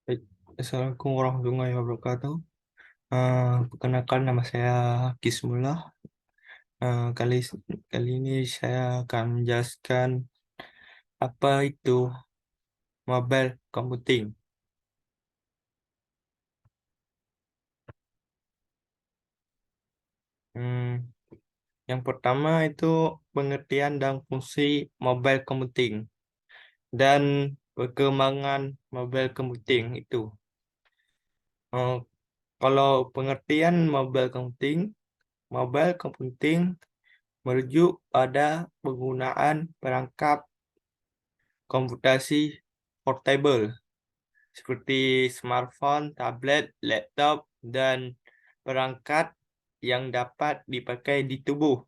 Baik, Assalamualaikum warahmatullahi wabarakatuh. Perkenalkan nama saya Kismullah. Eh, kali kali ini saya akan menjelaskan apa itu mobile computing. Hmm, yang pertama itu pengertian dan fungsi mobile computing dan perkembangan mobile computing itu. Eh, Kalau pengertian mobile computing merujuk pada penggunaan perangkat komputasi portable seperti smartphone, tablet, laptop, dan perangkat yang dapat dipakai di tubuh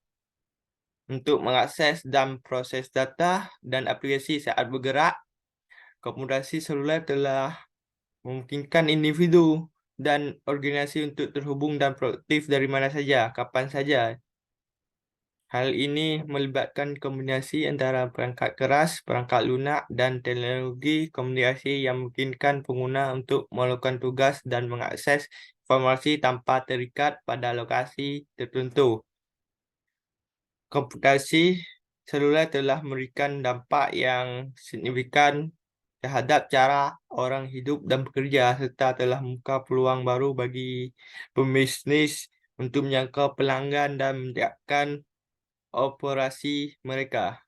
untuk mengakses dan proses data dan aplikasi saat bergerak. Komputasi seluler telah memungkinkan individu dan organisasi untuk terhubung dan produktif dari mana saja, kapan saja. Hal ini melibatkan kombinasi antara perangkat keras, perangkat lunak, dan teknologi komunikasi yang memungkinkan pengguna untuk melakukan tugas dan mengakses informasi tanpa terikat pada lokasi tertentu. Komputasi seluler telah memberikan dampak yang signifikan terhadap cara orang hidup dan bekerja, serta telah membuka peluang baru bagi pembisnis untuk menjangkau pelanggan dan meningkatkan operasi mereka.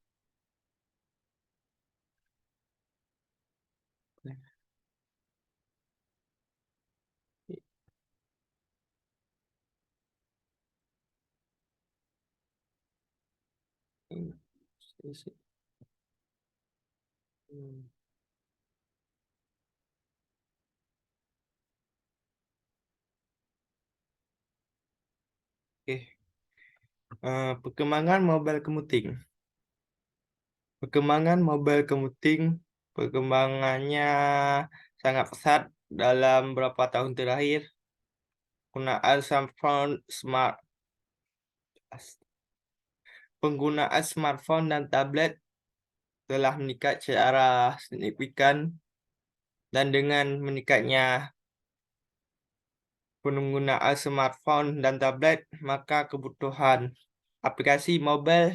Oke, perkembangan mobile computing. Perkembangan mobile computing, perkembangannya sangat pesat dalam beberapa tahun terakhir. Penggunaan penggunaan smartphone dan tablet telah meningkat secara signifikan, dan dengan meningkatnya penggunaan smartphone dan tablet, maka kebutuhan aplikasi mobile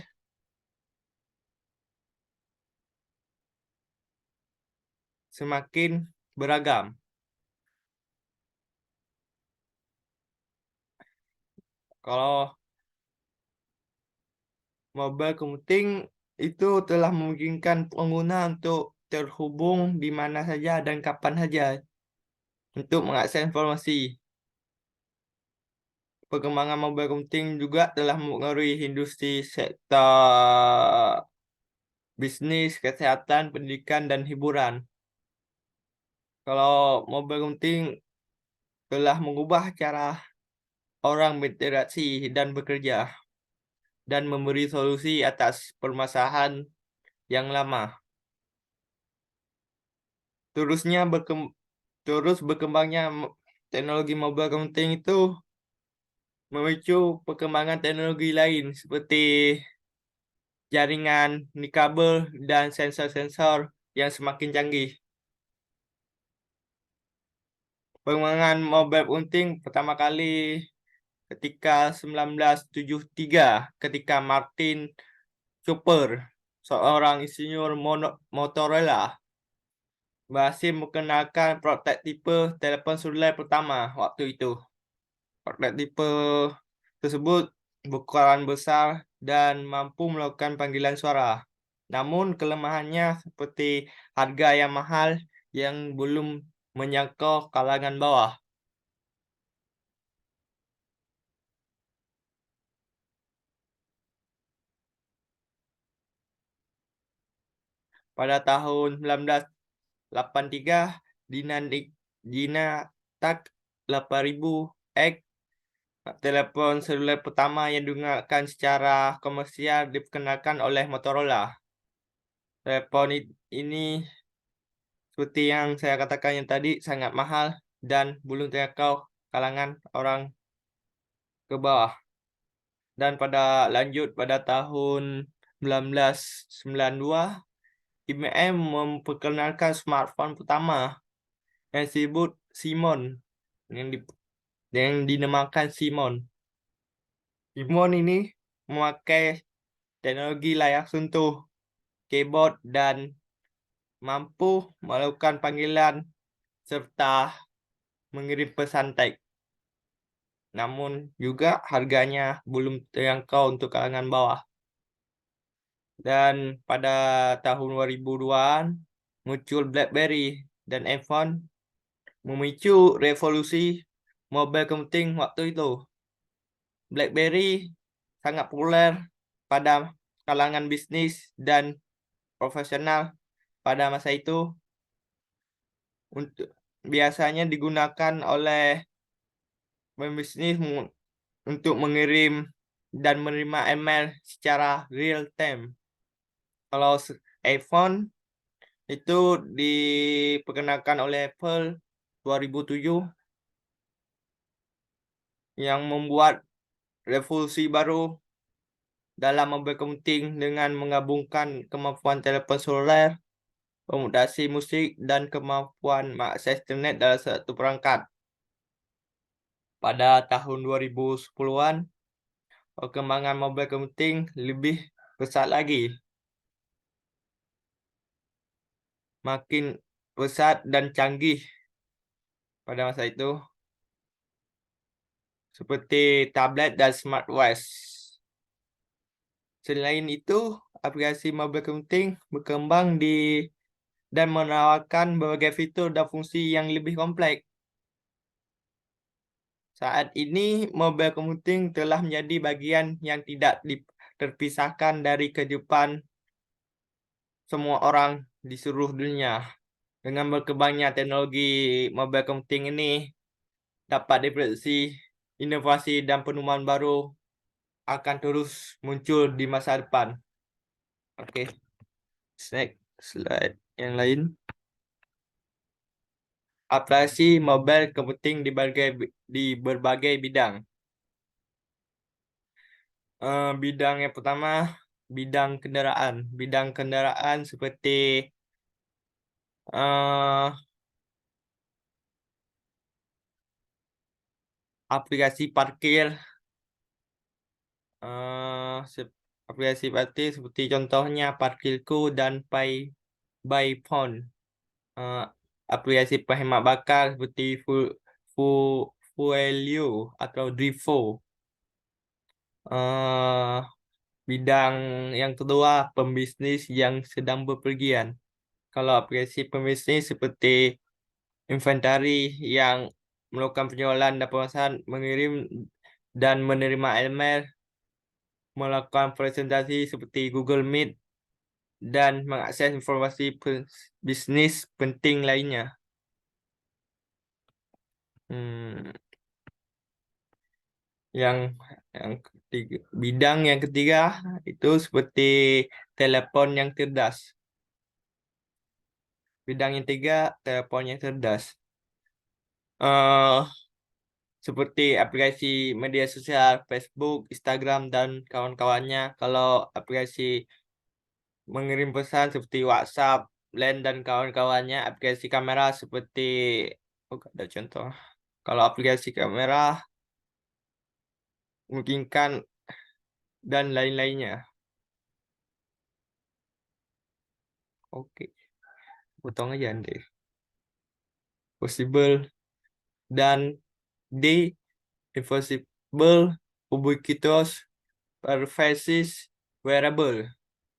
semakin beragam. Kalau mobile computing itu telah memungkinkan pengguna untuk terhubung di mana saja dan kapan saja untuk mengakses informasi. Perkembangan mobile computing juga telah mempengaruhi industri sektor bisnis, kesehatan, pendidikan, dan hiburan. Kalau mobile computing telah mengubah cara orang berinteraksi dan bekerja, dan memberi solusi atas permasalahan yang lama. Terusnya terus berkembangnya teknologi mobile computing itu memicu perkembangan teknologi lain seperti jaringan nirkabel dan sensor-sensor yang semakin canggih. Perkembangan mobile computing pertama kali ketika 1973, ketika Martin Cooper, seorang insinyur Motorola, berhasil memperkenalkan prototipe telepon seluler pertama waktu itu. Prototipe tersebut berukuran besar dan mampu melakukan panggilan suara. Namun kelemahannya seperti harga yang mahal yang belum menjangkau kalangan bawah. Pada tahun 1983, Dina Tak 8000X, telepon seluler pertama yang digunakan secara komersial, diperkenalkan oleh Motorola. Telepon ini, seperti yang saya katakan yang tadi, sangat mahal dan belum terjangkau kalangan orang ke bawah. Dan pada tahun 1992, IBM memperkenalkan smartphone pertama yang disebut Simon, yang dinamakan Simon. Simon ini memakai teknologi layar sentuh, keyboard, dan mampu melakukan panggilan serta mengirim pesan teks. Namun juga harganya belum terjangkau untuk kalangan bawah. Dan pada tahun 2002-an muncul BlackBerry dan iPhone memicu revolusi mobile computing waktu itu. BlackBerry sangat populer pada kalangan bisnis dan profesional pada masa itu. Untuk biasanya digunakan oleh pembisnis untuk mengirim dan menerima email secara real time. Kalau iPhone itu diperkenalkan oleh Apple 2007 yang membuat revolusi baru dalam mobile computing dengan menggabungkan kemampuan telepon seluler, komutasi musik, dan kemampuan mengakses internet dalam satu perangkat. Pada tahun 2010-an, perkembangan mobile computing lebih pesat lagi. Makin pesat dan canggih pada masa itu, seperti tablet dan smartwatch. Selain itu, aplikasi mobile computing berkembang dan menawarkan berbagai fitur dan fungsi yang lebih kompleks. Saat ini, mobile computing telah menjadi bagian yang tidak terpisahkan dari kehidupan semua orang di seluruh dunia. Dengan berkembangnya teknologi mobile computing ini, dapat diprediksi inovasi dan penemuan baru akan terus muncul di masa depan. Oke, next slide yang lain. Aplikasi mobile computing di berbagai bidang. Bidang yang pertama, bidang kendaraan. Bidang kendaraan seperti eh, aplikasi parkir, aplikasi parkir seperti contohnya Parkirku dan by Phone. Eh, aplikasi penghemat bakar seperti Fuelio atau Drivo. eh Bidang yang kedua, pembisnis yang sedang bepergian. Kalau aplikasi pembisnis seperti Inventari yang melakukan penjualan dan pemasaran, mengirim dan menerima email, melakukan presentasi seperti Google Meet, dan mengakses informasi bisnis penting lainnya. Hmm, yang bidang yang ketiga itu seperti telepon yang cerdas. Bidang yang ketiga, telepon yang cerdas. Seperti aplikasi media sosial, Facebook, Instagram, dan kawan-kawannya. Kalau aplikasi mengirim pesan seperti WhatsApp, Line, dan kawan-kawannya. Aplikasi kamera seperti, ada contoh. Kalau aplikasi kamera, memungkinkan dan lain-lainnya. Oke, potong aja deh. Possible dan D. Invisible, ubiquitous, pervasive, wearable.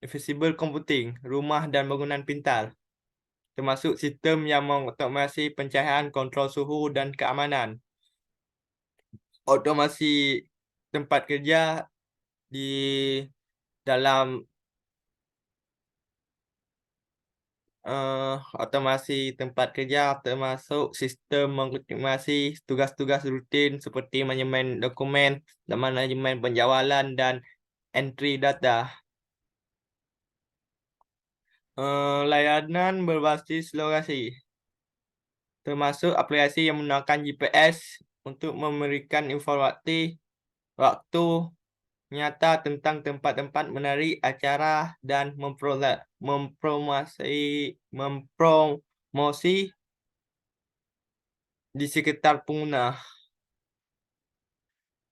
Invisible computing, rumah dan bangunan pintar, termasuk sistem yang mengotomasi pencahayaan, kontrol suhu, dan keamanan. Otomasi tempat kerja di dalam otomasi tempat kerja termasuk sistem mengoptimasi tugas-tugas rutin seperti manajemen dokumen, dan manajemen penjualan, dan entry data. Layanan berbasis lokasi, termasuk aplikasi yang menggunakan GPS untuk memberikan informasi waktu nyata tentang tempat-tempat menarik, acara, dan mempromosi di sekitar pengguna.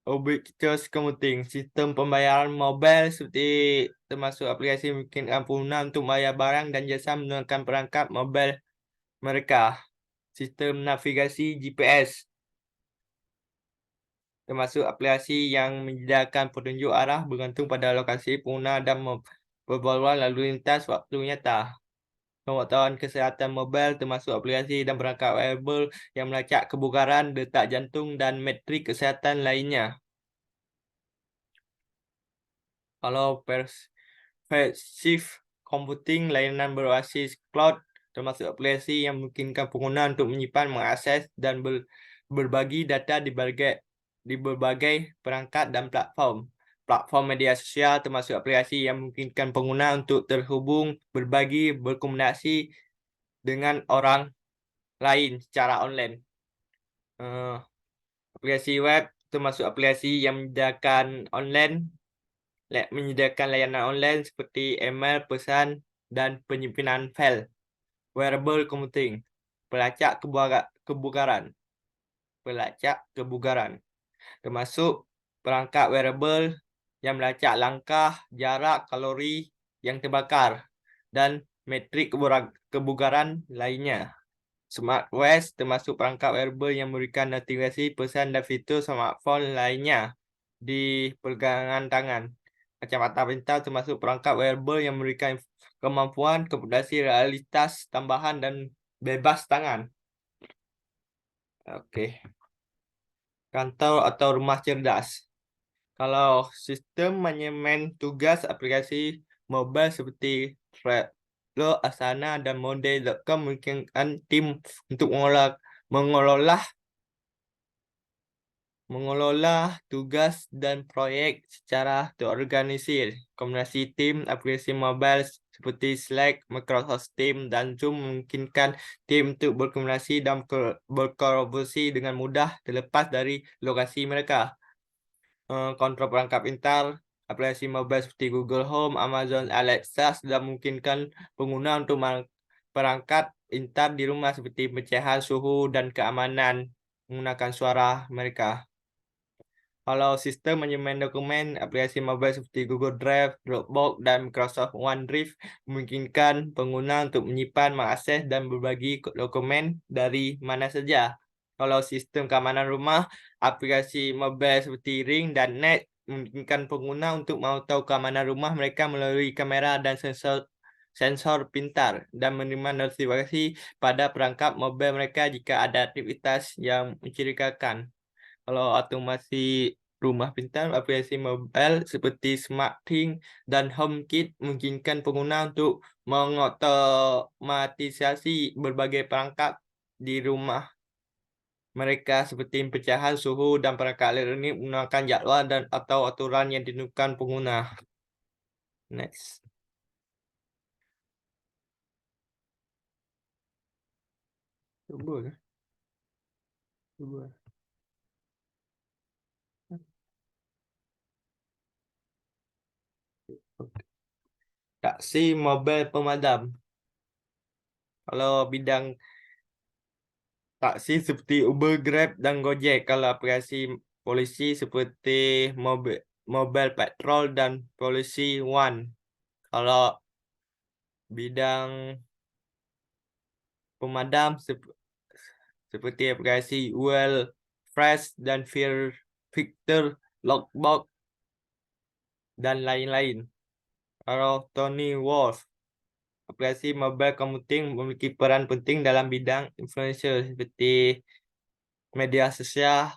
Ubiquitous Computing, sistem pembayaran mobile seperti termasuk aplikasi memungkinkan pengguna untuk membayar barang dan jasa menggunakan perangkat mobile mereka. Sistem navigasi GPS, termasuk aplikasi yang menyediakan petunjuk arah bergantung pada lokasi pengguna dan pembaruan lalu lintas waktu nyata. Pengetahuan kesihatan mobile termasuk aplikasi dan perangkat wearable yang melacak kebugaran, detak jantung, dan metrik kesihatan lainnya. Kalau pervasive computing, layanan berbasis cloud, termasuk aplikasi yang memungkinkan pengguna untuk menyimpan, mengakses, dan berbagi data di berbagai perangkat dan platform. Platform media sosial termasuk aplikasi yang memungkinkan pengguna untuk terhubung, berbagi, berkomunikasi dengan orang lain secara online. Eh, Aplikasi web termasuk aplikasi yang menyediakan layanan online seperti email, pesan, dan penyimpanan file. Wearable computing, pelacak kebugaran, termasuk perangkat wearable yang melacak langkah, jarak, kalori yang terbakar, dan metrik kebugaran lainnya. Smartwatch termasuk perangkat wearable yang memberikan notifikasi, pesan, dan fitur smartphone lainnya di pergelangan tangan. Kacamata pintar termasuk perangkat wearable yang memberikan kemampuan komputasi realitas tambahan dan bebas tangan. Oke. Kantor atau rumah cerdas. Kalau sistem manajemen tugas aplikasi mobile seperti Trello, Asana, dan Monday.com memungkinkan tim untuk mengelola tugas dan proyek secara terorganisir. Kombinasi tim aplikasi mobile seperti Slack, Microsoft Teams, dan Zoom memungkinkan tim untuk berkomunikasi dan berkolaborasi dengan mudah terlepas dari lokasi mereka. Kontrol perangkat pintar, aplikasi mobile seperti Google Home, Amazon Alexa sudah memungkinkan pengguna untuk perangkat pintar di rumah seperti pecahan suhu dan keamanan menggunakan suara mereka. Kalau sistem manajemen dokumen, aplikasi mobile seperti Google Drive, Dropbox, dan Microsoft OneDrive memungkinkan pengguna untuk menyimpan, mengakses, dan berbagi dokumen dari mana saja. Kalau sistem keamanan rumah, aplikasi mobile seperti Ring dan Net memungkinkan pengguna untuk memantau keamanan rumah mereka melalui kamera dan sensor pintar dan menerima notifikasi pada perangkat mobile mereka jika ada aktivitas yang mencurigakan. Kalau otomasi rumah pintar, aplikasi mobile seperti SmartThings dan HomeKit memungkinkan pengguna untuk mengotomatisasi berbagai perangkat di rumah mereka seperti pecahan suhu dan perangkat elektronik menggunakan jadwal dan atau aturan yang ditentukan pengguna. Next. Coba. Coba. Taksi mobile pemadam. Kalau bidang taksi seperti Uber, Grab, dan Gojek. Kalau aplikasi polisi seperti Mobile Patrol dan Polisi One. Kalau bidang pemadam seperti aplikasi Well, Fresh, dan Victor, Logbox, dan lain-lain. Kalau Tony Wolf, aplikasi mobile computing memiliki peran penting dalam bidang influencer seperti media sosial,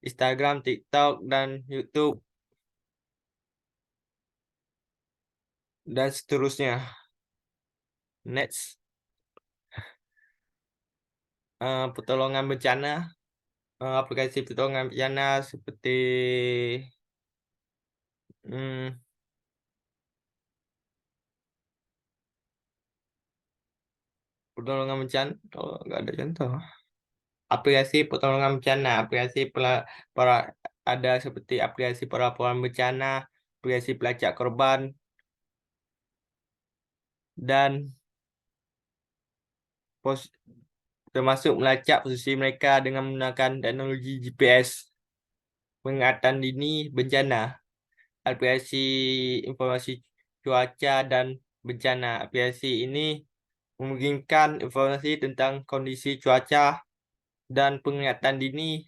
Instagram, TikTok, dan YouTube, dan seterusnya. Next, pertolongan bencana. Aplikasi pertolongan bencana seperti hmm, pertolongan bencana. Kalau nggak ada contoh. Aplikasi pertolongan bencana, para ada seperti aplikasi pelaporan bencana, aplikasi pelacak korban, dan termasuk melacak posisi mereka dengan menggunakan teknologi GPS, peringatan dini bencana, aplikasi informasi cuaca dan bencana. Aplikasi ini memungkinkan informasi tentang kondisi cuaca dan peringatan dini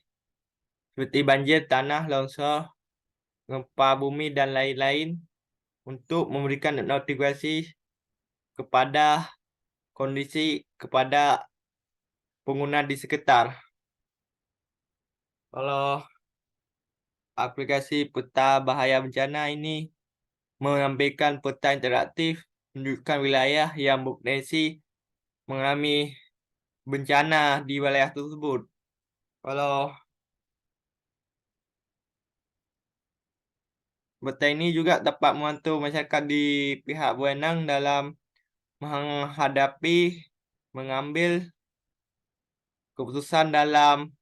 seperti banjir, tanah longsor, gempa bumi, dan lain-lain untuk memberikan notifikasi kepada kondisi kepada pengguna di sekitar. Kalau aplikasi peta bahaya bencana ini menampilkan peta interaktif menunjukkan wilayah yang berpotensi mengalami bencana di wilayah tersebut. Kalau peta ini juga dapat membantu masyarakat di pihak berwenang dalam menghadapi, mengambil keputusan dalam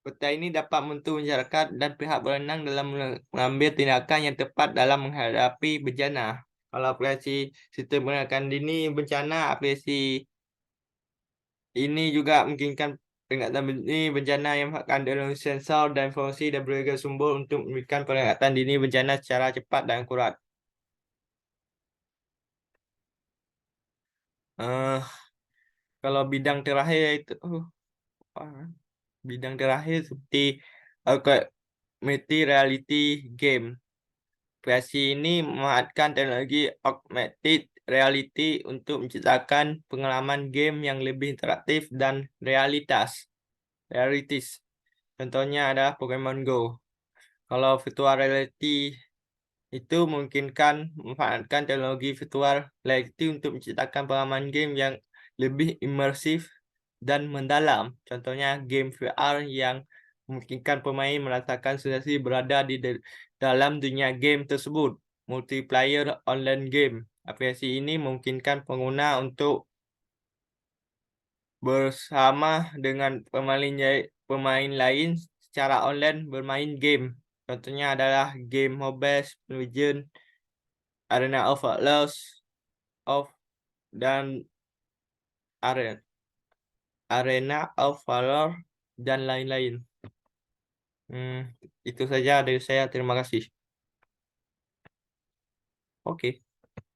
peta ini dapat membantu masyarakat dan pihak berwenang dalam mengambil tindakan yang tepat dalam menghadapi bencana. Kalau aplikasi sistem peringatan dini bencana, aplikasi ini juga memungkinkan peringatan dini bencana yang memanfaatkan teknologi sensor dan informasi dari berbagai sumber untuk memberikan peringatan dini bencana secara cepat dan akurat. Eh, Kalau bidang terakhir itu bidang terakhir seperti augmented reality game. Aplikasi ini memanfaatkan teknologi augmented reality untuk menciptakan pengalaman game yang lebih interaktif dan realistis. Contohnya adalah Pokemon Go. Kalau virtual reality itu memungkinkan memanfaatkan teknologi virtual reality untuk menciptakan pengalaman game yang lebih imersif dan mendalam. Contohnya game VR yang memungkinkan pemain merasakan sensasi berada di dalam dunia game tersebut. Multiplayer online game. Aplikasi ini memungkinkan pengguna untuk bersama dengan pemain lain secara online bermain game. Contohnya adalah game Mobile Legends, Arena of Valor, of dan Arena of Valor dan lain-lain. Itu saja dari saya. Terima kasih. Oke.